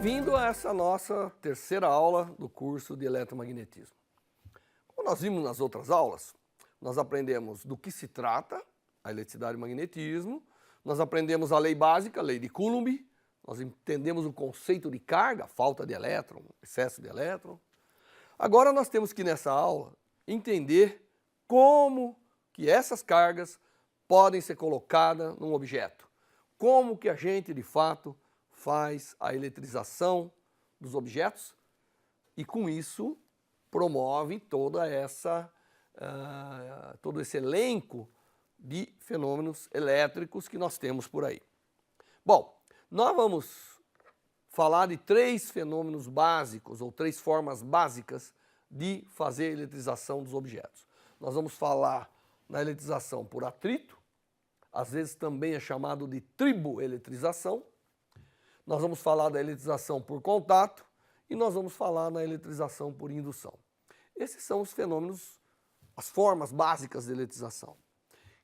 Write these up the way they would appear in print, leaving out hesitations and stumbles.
Bem-vindo a essa nossa terceira aula do curso de eletromagnetismo. Como nós vimos nas outras aulas, nós aprendemos do que se trata a eletricidade e o magnetismo, nós aprendemos a lei básica, a lei de Coulomb, nós entendemos o conceito de carga, falta de elétron, excesso de elétron. Agora nós temos que nessa aula entender como que essas cargas podem ser colocadas num objeto, como que a gente de fato faz a eletrização dos objetos e com isso promove todo esse elenco de fenômenos elétricos que nós temos por aí. Bom, nós vamos falar de três fenômenos básicos ou três formas básicas de fazer a eletrização dos objetos. Nós vamos falar na eletrização por atrito, às vezes também é chamado de triboeletrização. Nós vamos falar da eletrização por contato e nós vamos falar na eletrização por indução. Esses são os fenômenos, as formas básicas de eletrização.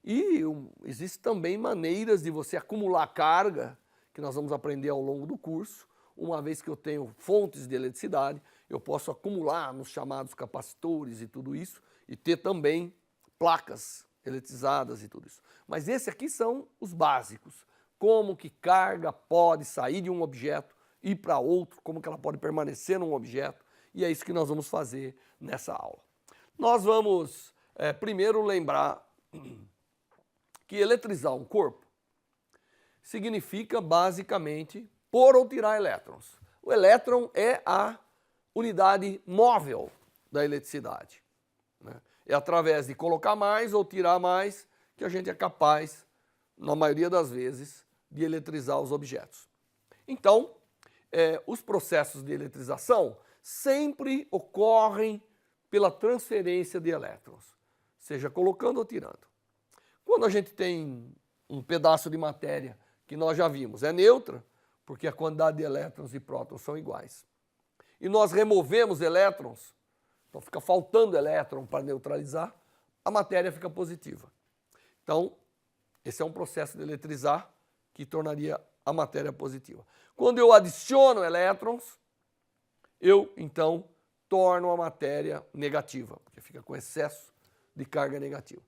E existem também maneiras de você acumular carga, que nós vamos aprender ao longo do curso. Uma vez que eu tenho fontes de eletricidade, eu posso acumular nos chamados capacitores e tudo isso, e ter também placas eletrizadas e tudo isso. Mas esses aqui são os básicos. Como que carga pode sair de um objeto e ir para outro, como que ela pode permanecer num objeto, e é isso que nós vamos fazer nessa aula. Nós vamos primeiro lembrar que eletrizar um corpo significa basicamente pôr ou tirar elétrons. O elétron é a unidade móvel da eletricidade, né? É através de colocar mais ou tirar mais que a gente é capaz, na maioria das vezes, de eletrizar os objetos. Então, os processos de eletrização sempre ocorrem pela transferência de elétrons, seja colocando ou tirando. Quando a gente tem um pedaço de matéria que nós já vimos, é neutra, porque a quantidade de elétrons e prótons são iguais. E nós removemos elétrons, então fica faltando elétron para neutralizar, a matéria fica positiva. Então, esse é um processo de eletrizar que tornaria a matéria positiva. Quando eu adiciono elétrons, eu então torno a matéria negativa, porque fica com excesso de carga negativa.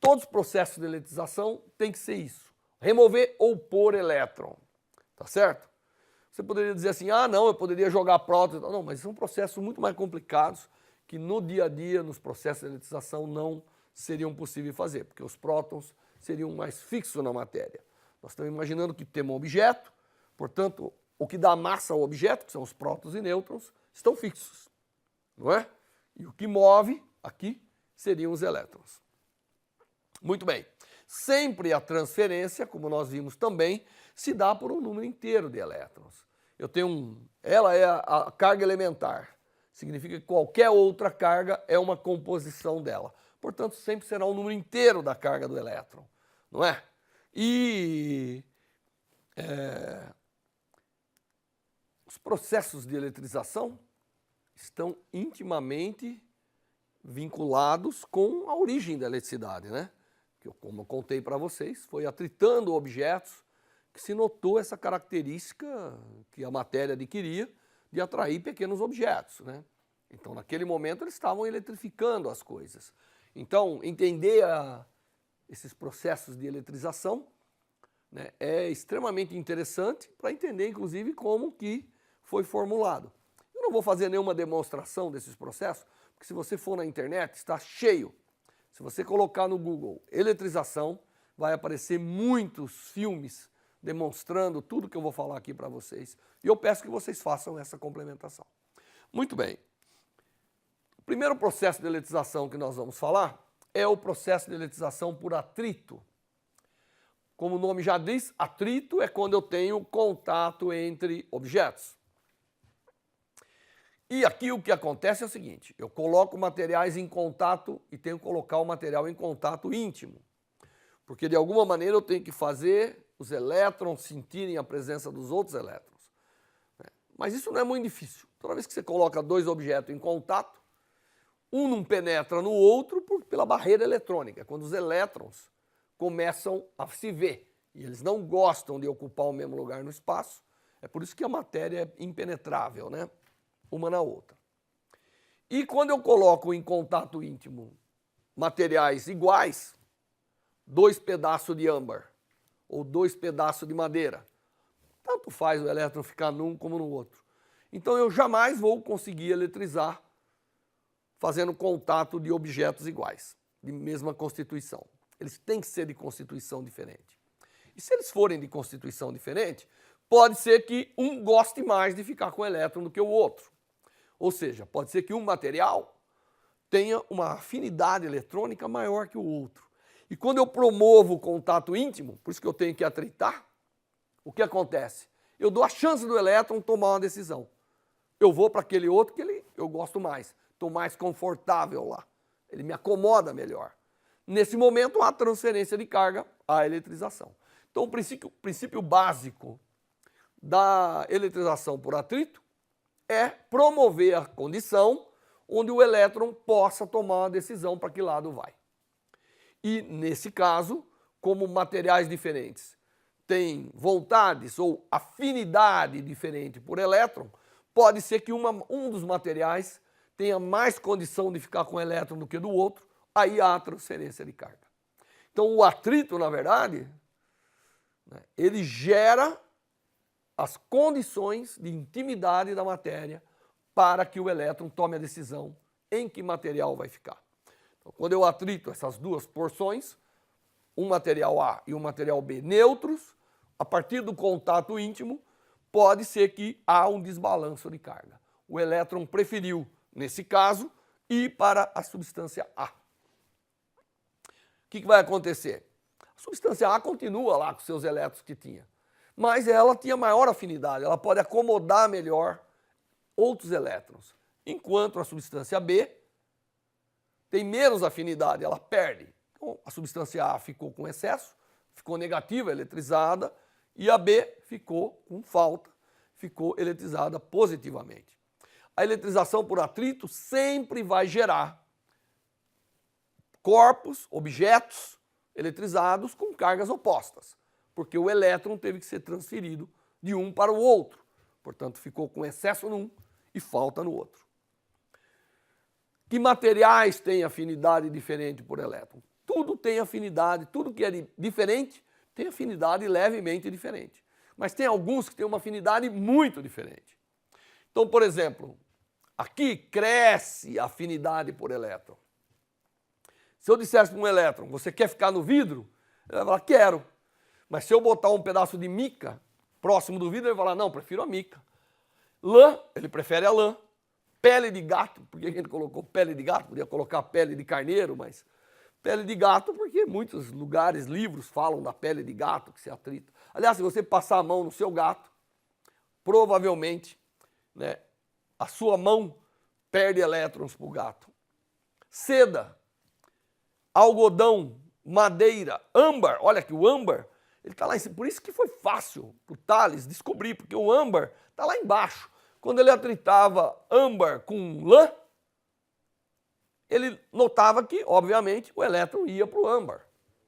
Todos os processos de eletrização têm que ser isso, remover ou pôr elétron, tá certo? Você poderia dizer assim, ah não, eu poderia jogar prótons, não, mas são processos muito mais complicados que no dia a dia, nos processos de eletrização, não seriam possíveis fazer, porque os prótons seriam mais fixos na matéria. Nós estamos imaginando que temos um objeto, portanto, o que dá massa ao objeto, que são os prótons e nêutrons, estão fixos, não é? E o que move aqui seriam os elétrons. Muito bem. Sempre a transferência, como nós vimos também, se dá por um número inteiro de elétrons. Eu tenho ela é a carga elementar, significa que qualquer outra carga é uma composição dela. Portanto, sempre será um número inteiro da carga do elétron, não é? E os processos de eletrização estão intimamente vinculados com a origem da eletricidade, né? Que, como eu contei para vocês, foi atritando objetos que se notou essa característica que a matéria adquiria de atrair pequenos objetos, né? Então, naquele momento, eles estavam eletrificando as coisas. Então, entender esses processos de eletrização, né, é extremamente interessante para entender, inclusive, como que foi formulado. Eu não vou fazer nenhuma demonstração desses processos, porque se você for na internet, está cheio. Se você colocar no Google eletrização, vai aparecer muitos filmes demonstrando tudo que eu vou falar aqui para vocês. E eu peço que vocês façam essa complementação. Muito bem. O primeiro processo de eletrização que nós vamos falar é o processo de eletrização por atrito. Como o nome já diz, atrito é quando eu tenho contato entre objetos. E aqui o que acontece é o seguinte, eu coloco materiais em contato e tenho que colocar o material em contato íntimo. Porque de alguma maneira eu tenho que fazer os elétrons sentirem a presença dos outros elétrons. Mas isso não é muito difícil. Toda vez que você coloca dois objetos em contato, um não penetra no outro pela barreira eletrônica, quando os elétrons começam a se ver e eles não gostam de ocupar o mesmo lugar no espaço, É por isso que a matéria é impenetrável, né? Uma na outra. E quando eu coloco em contato íntimo materiais iguais, 2 pedaços de âmbar ou 2 pedaços de madeira, tanto faz o elétron ficar num como no outro. Então eu jamais vou conseguir eletrizar fazendo contato de objetos iguais, de mesma constituição. Eles têm que ser de constituição diferente. E se eles forem de constituição diferente, pode ser que um goste mais de ficar com o elétron do que o outro. Ou seja, pode ser que um material tenha uma afinidade eletrônica maior que o outro. E quando eu promovo o contato íntimo, por isso que eu tenho que atritar, o que acontece? Eu dou a chance do elétron tomar uma decisão. Eu vou para aquele outro que eu gosto mais, estou mais confortável lá, ele me acomoda melhor. Nesse momento, há transferência de carga à eletrização. Então, o princípio básico da eletrização por atrito é promover a condição onde o elétron possa tomar uma decisão para que lado vai. E, nesse caso, como materiais diferentes têm vontades ou afinidade diferente por elétron, pode ser que um dos materiais tenha mais condição de ficar com o elétron do que do outro, aí há a transferência de carga. Então, o atrito, na verdade, ele gera as condições de intimidade da matéria para que o elétron tome a decisão em que material vai ficar. Então, quando eu atrito essas duas porções, um material A e um material B neutros, a partir do contato íntimo, pode ser que há um desbalanço de carga. O elétron preferiu, nesse caso, ir para a substância A. O que vai acontecer? A substância A continua lá com seus elétrons que tinha, mas ela tinha maior afinidade, ela pode acomodar melhor outros elétrons, enquanto a substância B tem menos afinidade, ela perde. Então, a substância A ficou com excesso, ficou negativa, eletrizada, e a B ficou com falta, ficou eletrizada positivamente. A eletrização por atrito sempre vai gerar corpos, objetos eletrizados com cargas opostas, porque o elétron teve que ser transferido de um para o outro. Portanto, ficou com excesso num e falta no outro. Que materiais têm afinidade diferente por elétron? Tudo tem afinidade, tudo que é diferente tem afinidade levemente diferente. Mas tem alguns que têm uma afinidade muito diferente. Então, por exemplo, aqui cresce a afinidade por elétron. Se eu dissesse para um elétron, você quer ficar no vidro? Ele vai falar, quero. Mas se eu botar um pedaço de mica próximo do vidro, ele vai falar, não, prefiro a mica. Lã, ele prefere a lã. Pele de gato, por que a gente colocou pele de gato? Podia colocar pele de carneiro, mas pele de gato porque muitos lugares, livros falam da pele de gato que se atrita. Aliás, se você passar a mão no seu gato, provavelmente, né, a sua mão perde elétrons para o gato. Seda, algodão, madeira, âmbar, olha que o âmbar, ele está lá em cima, por isso que foi fácil para o Thales descobrir, porque o âmbar está lá embaixo. Quando ele atritava âmbar com lã, ele notava que, obviamente, o elétron ia para o âmbar.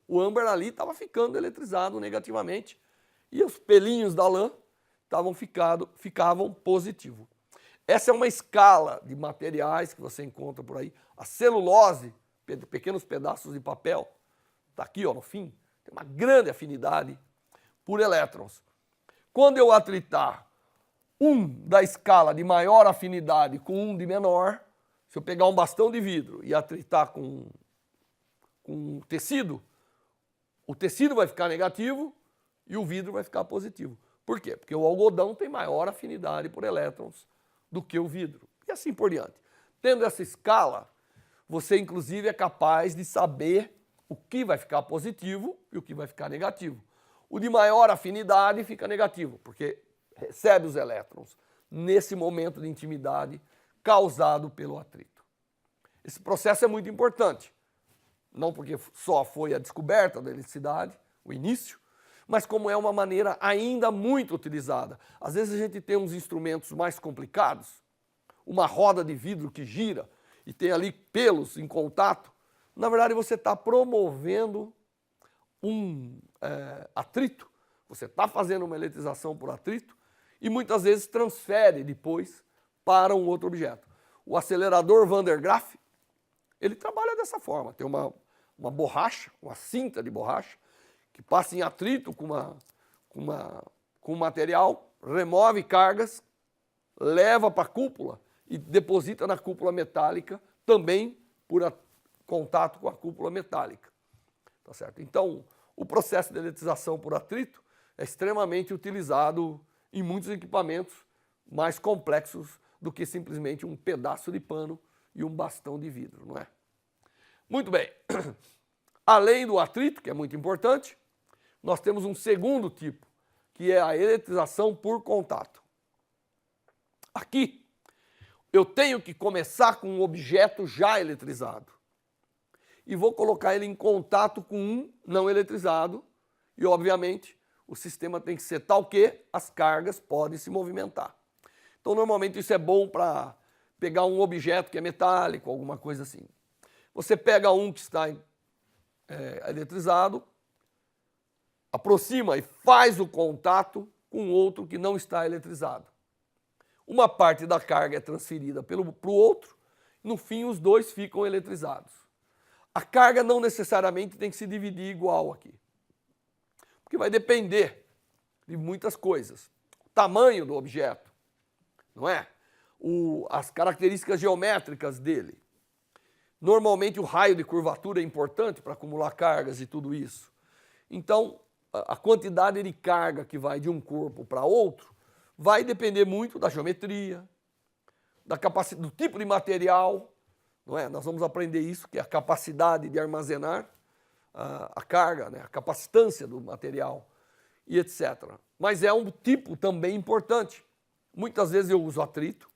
O âmbar ali estava ficando eletrizado negativamente e os pelinhos da lã ficavam positivos. Essa é uma escala de materiais que você encontra por aí. A celulose, pequenos pedaços de papel, está aqui ó, no fim, tem uma grande afinidade por elétrons. Quando eu atritar um da escala de maior afinidade com um de menor, se eu pegar um bastão de vidro e atritar com um tecido, o tecido vai ficar negativo e o vidro vai ficar positivo. Por quê? Porque o algodão tem maior afinidade por elétrons do que o vidro. E assim por diante. Tendo essa escala, você inclusive é capaz de saber o que vai ficar positivo e o que vai ficar negativo. O de maior afinidade fica negativo, porque recebe os elétrons nesse momento de intimidade causado pelo atrito. Esse processo é muito importante, não porque só foi a descoberta da eletricidade, o início, mas como é uma maneira ainda muito utilizada. Às vezes a gente tem uns instrumentos mais complicados, uma roda de vidro que gira e tem ali pelos em contato. Na verdade, você está promovendo um atrito, você está fazendo uma eletrização por atrito e muitas vezes transfere depois para um outro objeto. O acelerador Van der Graaf, ele trabalha dessa forma, tem uma borracha, uma cinta de borracha, que passa em atrito com um material, remove cargas, leva para a cúpula e deposita na cúpula metálica, também por contato com a cúpula metálica. Tá certo? Então, o processo de eletrização por atrito é extremamente utilizado em muitos equipamentos mais complexos do que simplesmente um pedaço de pano e um bastão de vidro, não é? Muito bem. Além do atrito, que é muito importante, nós temos um segundo tipo, que é a eletrização por contato. Aqui, eu tenho que começar com um objeto já eletrizado e vou colocar ele em contato com um não eletrizado e, obviamente, o sistema tem que ser tal que as cargas podem se movimentar. Então, normalmente, isso é bom para pegar um objeto que é metálico, alguma coisa assim. Você pega um que está eletrizado, aproxima e faz o contato com outro que não está eletrizado. Uma parte da carga é transferida para o outro, e no fim os dois ficam eletrizados. A carga não necessariamente tem que se dividir igual aqui, porque vai depender de muitas coisas. O tamanho do objeto, não é? As características geométricas dele. Normalmente o raio de curvatura é importante para acumular cargas e tudo isso. Então, a quantidade de carga que vai de um corpo para outro vai depender muito da geometria, da capacidade, do tipo de material, não é? Nós vamos aprender isso, que é a capacidade de armazenar a carga, né? A capacitância do material e etc. Mas é um tipo também importante. Muitas vezes eu uso atrito,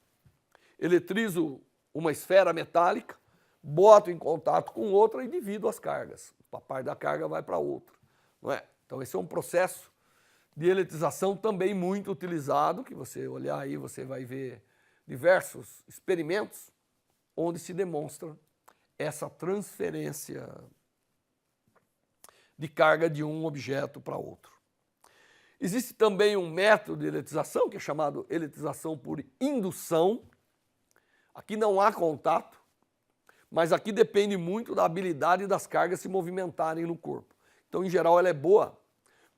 eletrizo uma esfera metálica, boto em contato com outra e divido as cargas. Uma parte da carga vai para outra, não é? Então esse é um processo de eletrização também muito utilizado, que você olhar aí, você vai ver diversos experimentos onde se demonstra essa transferência de carga de um objeto para outro. Existe também um método de eletrização que é chamado eletrização por indução. Aqui não há contato, mas aqui depende muito da habilidade das cargas se movimentarem no corpo. Então, em geral, ela é boa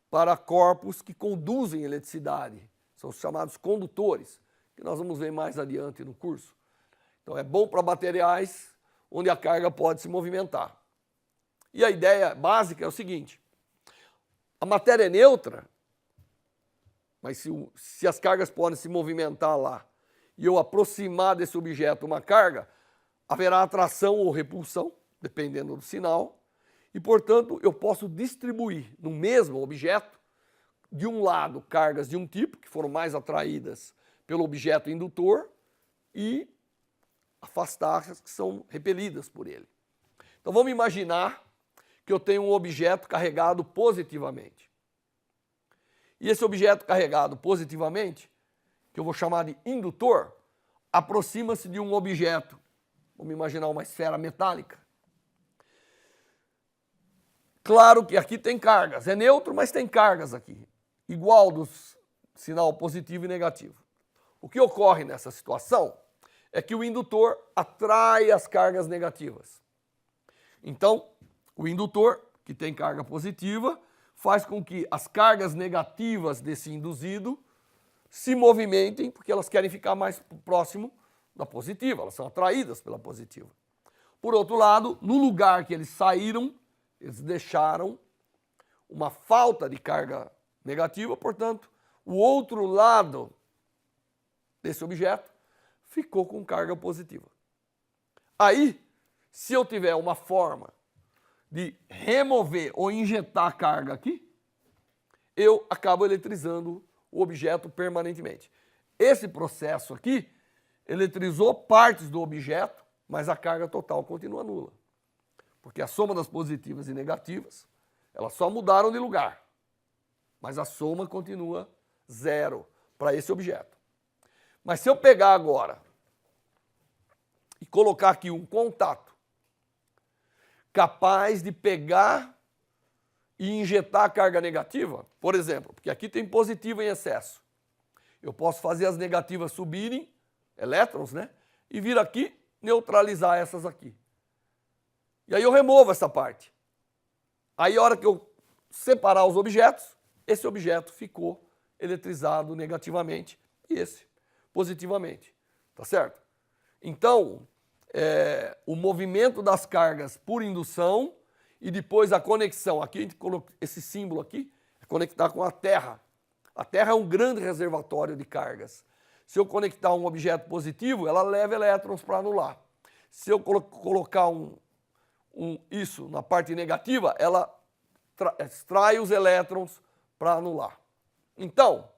para corpos que conduzem eletricidade, são os chamados condutores, que nós vamos ver mais adiante no curso. Então, é bom para materiais onde a carga pode se movimentar. E a ideia básica é o seguinte: a matéria é neutra, mas se as cargas podem se movimentar lá e eu aproximar desse objeto uma carga, haverá atração ou repulsão, dependendo do sinal, e, portanto, eu posso distribuir no mesmo objeto, de um lado, cargas de um tipo, que foram mais atraídas pelo objeto indutor, e afastar as que são repelidas por ele. Então, vamos imaginar que eu tenho um objeto carregado positivamente. E esse objeto carregado positivamente, que eu vou chamar de indutor, aproxima-se de um objeto, vamos imaginar uma esfera metálica. Claro que aqui tem cargas, é neutro, mas tem cargas aqui, igual dos sinal positivo e negativo. O que ocorre nessa situação é que o indutor atrai as cargas negativas. Então, o indutor, que tem carga positiva, faz com que as cargas negativas desse induzido se movimentem, porque elas querem ficar mais próximo da positiva, elas são atraídas pela positiva. Por outro lado, no lugar que eles saíram, eles deixaram uma falta de carga negativa, portanto, o outro lado desse objeto ficou com carga positiva. Aí, se eu tiver uma forma de remover ou injetar carga aqui, eu acabo eletrizando o objeto permanentemente. Esse processo aqui eletrizou partes do objeto, mas a carga total continua nula. Porque a soma das positivas e negativas, elas só mudaram de lugar, mas a soma continua zero para esse objeto. Mas se eu pegar agora e colocar aqui um contato capaz de pegar e injetar a carga negativa, por exemplo, porque aqui tem positivo em excesso, Eu posso fazer as negativas subirem, elétrons, né? E vir aqui, neutralizar essas aqui. E aí eu removo essa parte. Aí a hora que eu separar os objetos, esse objeto ficou eletrizado negativamente e esse positivamente. Tá certo? Então, o movimento das cargas por indução e depois a conexão. Aqui a gente colocou esse símbolo aqui, é conectar com a Terra. A Terra é um grande reservatório de cargas. Se eu conectar um objeto positivo, ela leva elétrons para anular. Se eu colocar isso na parte negativa, ela extrai os elétrons para anular. Então,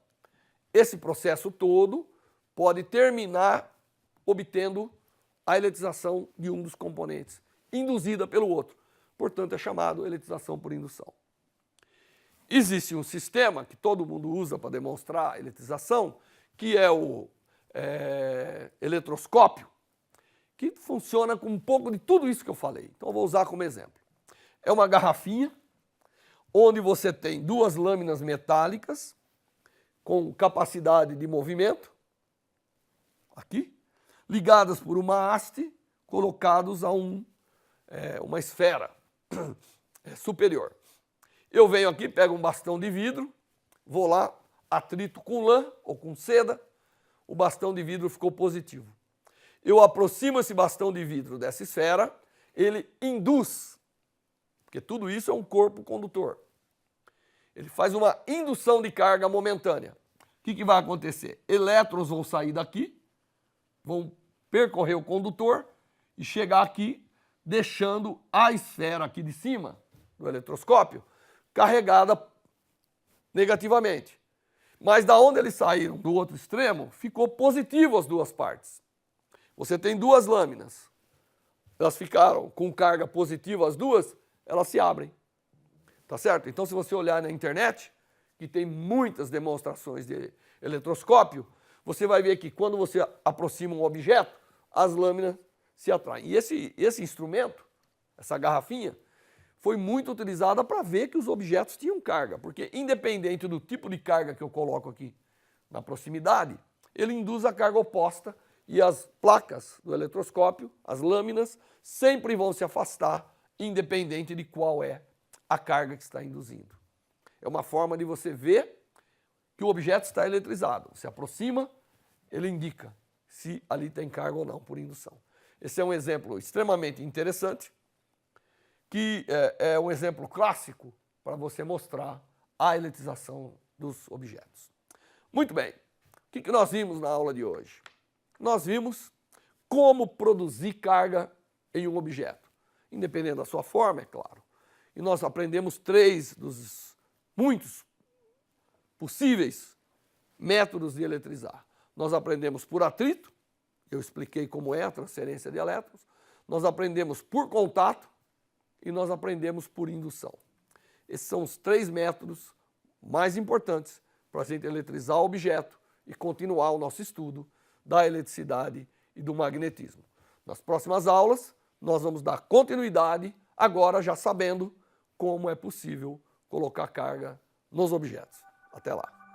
esse processo todo pode terminar obtendo a eletrização de um dos componentes, induzida pelo outro. Portanto, é chamado eletrização por indução. Existe um sistema que todo mundo usa para demonstrar a eletrização, que é o eletroscópio, que funciona com um pouco de tudo isso que eu falei. Então, eu vou usar como exemplo. É uma garrafinha, onde você tem duas lâminas metálicas, com capacidade de movimento, aqui, ligadas por uma haste, colocados a uma esfera superior. Eu venho aqui, pego um bastão de vidro, vou lá, atrito com lã ou com seda, o bastão de vidro ficou positivo. Eu aproximo esse bastão de vidro dessa esfera, ele induz, porque tudo isso é um corpo condutor. Ele faz uma indução de carga momentânea. O que vai acontecer? Elétrons vão sair daqui, vão percorrer o condutor e chegar aqui, deixando a esfera aqui de cima do eletroscópio carregada negativamente. Mas da onde eles saíram, do outro extremo, ficou positivo as duas partes. Você tem duas lâminas. Elas ficaram com carga positiva, as duas, elas se abrem. Tá certo? Então, se você olhar na internet, que tem muitas demonstrações de eletroscópio, você vai ver que quando você aproxima um objeto, as lâminas se atraem. E esse instrumento, essa garrafinha, foi muito utilizada para ver que os objetos tinham carga, porque independente do tipo de carga que eu coloco aqui na proximidade, ele induz a carga oposta e as placas do eletroscópio, as lâminas, sempre vão se afastar, independente de qual é a carga que está induzindo. É uma forma de você ver que o objeto está eletrizado. Se aproxima, ele indica se ali tem carga ou não, por indução. Esse é um exemplo extremamente interessante, que é um exemplo clássico para você mostrar a eletrização dos objetos. Muito bem, o que nós vimos na aula de hoje? Nós vimos como produzir carga em um objeto, independente da sua forma, é claro. E nós aprendemos 3 dos muitos possíveis métodos de eletrizar. Nós aprendemos por atrito, eu expliquei como é a transferência de elétrons. Nós aprendemos por contato e nós aprendemos por indução. Esses são os 3 métodos mais importantes para a gente eletrizar o objeto e continuar o nosso estudo da eletricidade e do magnetismo. Nas próximas aulas, nós vamos dar continuidade, agora já sabendo como é possível colocar carga nos objetos. Até lá!